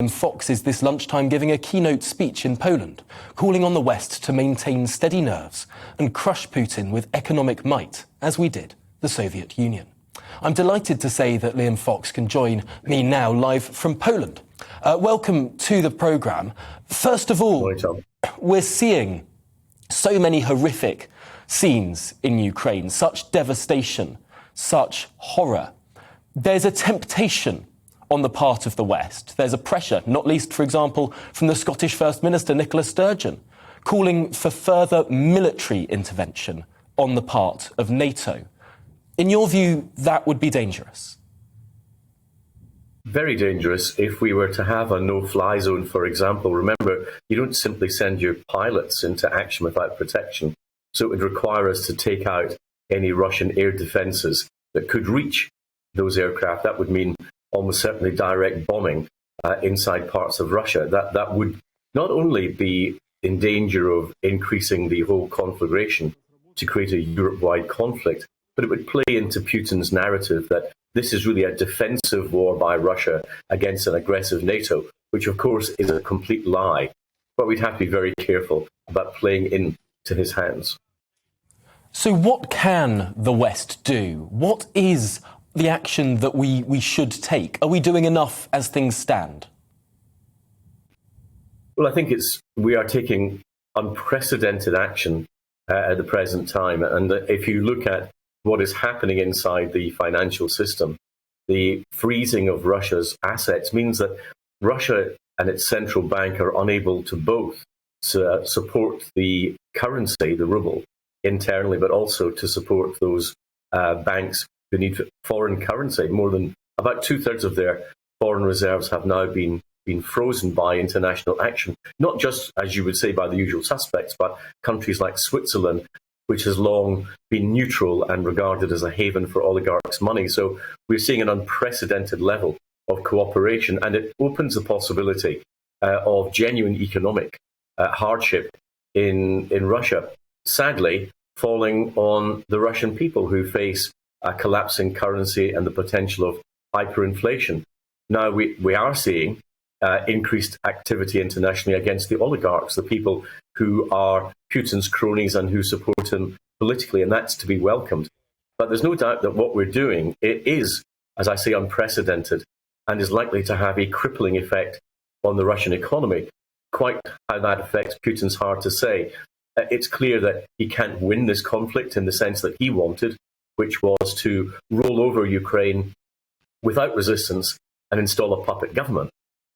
Fox is this lunchtime giving a keynote speech in Poland, calling on the West to maintain steady nerves and crush Putin with economic might, as we did the Soviet Union. I'm delighted to say that Liam Fox can join me now live from Poland. Welcome to the programme. First of all, we're seeing so many horrific scenes in Ukraine, such devastation, such horror. There's a temptation on the part of the West. There's a pressure, not least, for example, from the Scottish First Minister, Nicola Sturgeon, calling for further military intervention on the part of NATO. In your view, that would be dangerous? Very dangerous if we were to have a no-fly zone, for example. Remember, you don't simply send your pilots into action without protection. So it would require us to take out any Russian air defences that could reach those aircraft. That would mean almost certainly direct bombing inside parts of Russia. That would not only be in danger of increasing the whole conflagration to create a Europe-wide conflict, but it would play into Putin's narrative that this is really a defensive war by Russia against an aggressive NATO, which of course is a complete lie. But we'd have to be very careful about playing into his hands. So what can the West do? What is the action that we should take? Are we doing enough as things stand? Well, I think we are taking unprecedented action at the present time. And if you look at what is happening inside the financial system, the freezing of Russia's assets means that Russia and its central bank are unable to both support the currency, the ruble, internally, but also to support those banks who need foreign currency. More than about 2/3 of their foreign reserves have now been frozen by international action, not just, as you would say, by the usual suspects, but countries like Switzerland, which has long been neutral and regarded as a haven for oligarchs' money. So we're seeing an unprecedented level of cooperation, and it opens the possibility of genuine economic hardship in Russia, sadly falling on the Russian people who face a collapsing currency and the potential of hyperinflation. Now, we are seeing increased activity internationally against the oligarchs, the people who are Putin's cronies and who support him politically, and that's to be welcomed. But there's no doubt that what we're doing, it is, as I say, unprecedented and is likely to have a crippling effect on the Russian economy. Quite how that affects Putin's hard to say. It's clear that he can't win this conflict in the sense that he wanted, which was to roll over Ukraine without resistance and install a puppet government.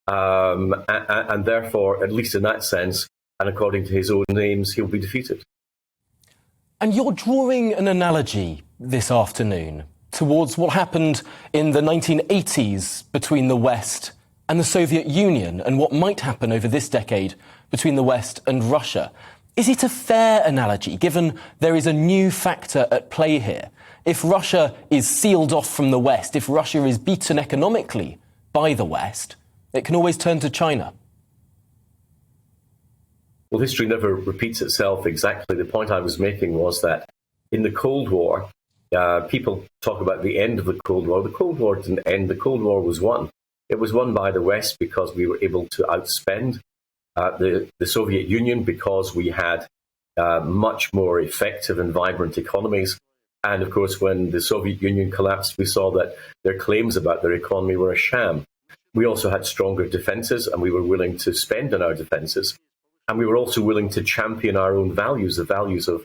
And therefore, at least in that sense, and according to his own names, he'll be defeated. And you're drawing an analogy this afternoon towards what happened in the 1980s between the West and the Soviet Union and what might happen over this decade between the West and Russia. Is it a fair analogy, given there is a new factor at play here? If Russia is sealed off from the West, if Russia is beaten economically by the West, it can always turn to China. Well, history never repeats itself exactly. The point I was making was that in the Cold War, people talk about the end of the Cold War. The Cold War didn't end. The Cold War was won. It was won by the West because we were able to outspend the Soviet Union, because we had much more effective and vibrant economies. And of course, when the Soviet Union collapsed, we saw that their claims about their economy were a sham. We also had stronger defences, and we were willing to spend on our defences. And we were also willing to champion our own values, the values of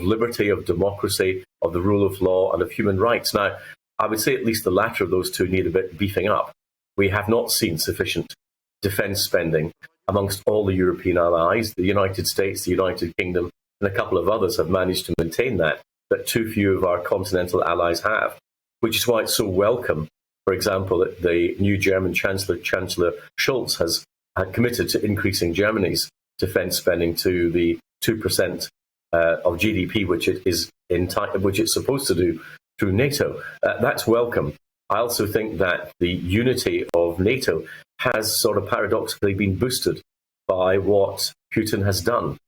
liberty, of democracy, of the rule of law, and of human rights. Now, I would say at least the latter of those two need a bit beefing up. We have not seen sufficient defence spending amongst all the European allies. The United States, the United Kingdom, and a couple of others have managed to maintain that too few of our continental allies have, which is why it's so welcome. For example, that the new German Chancellor Scholz has committed to increasing Germany's defence spending to the 2% of GDP, which it's supposed to do through NATO. That's welcome. I also think that the unity of NATO has sort of paradoxically been boosted by what Putin has done.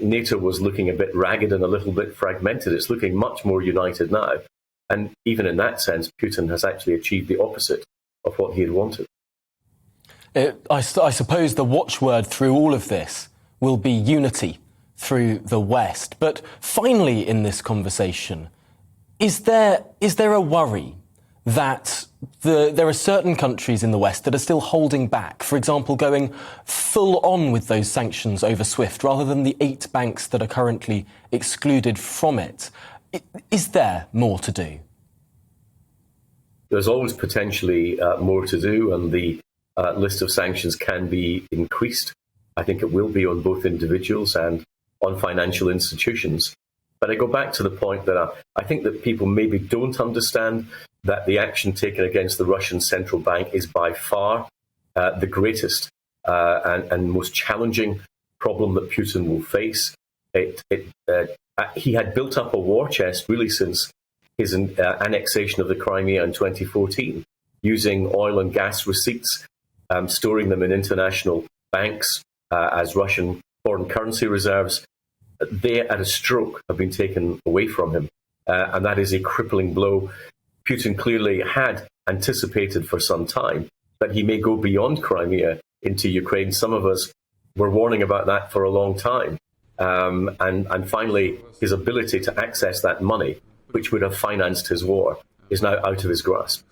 NATO was looking a bit ragged and a little bit fragmented. It's looking much more united now. And even in that sense, Putin has actually achieved the opposite of what he had wanted. I suppose the watchword through all of this will be unity through the West. But finally in this conversation, is there a worry that there are certain countries in the West that are still holding back, for example, going full on with those sanctions over SWIFT rather than the 8 banks that are currently excluded from it? Is there more to do? There's always potentially more to do, and the list of sanctions can be increased. I think it will be on both individuals and on financial institutions. But I go back to the point that I think that people maybe don't understand that the action taken against the Russian central bank is by far the greatest and most challenging problem that Putin will face. He had built up a war chest really since his annexation of the Crimea in 2014, using oil and gas receipts, storing them in international banks as Russian foreign currency reserves. They, at a stroke, have been taken away from him. And that is a crippling blow. Putin clearly had anticipated for some time that he may go beyond Crimea into Ukraine. Some of us were warning about that for a long time. And finally, his ability to access that money, which would have financed his war, is now out of his grasp.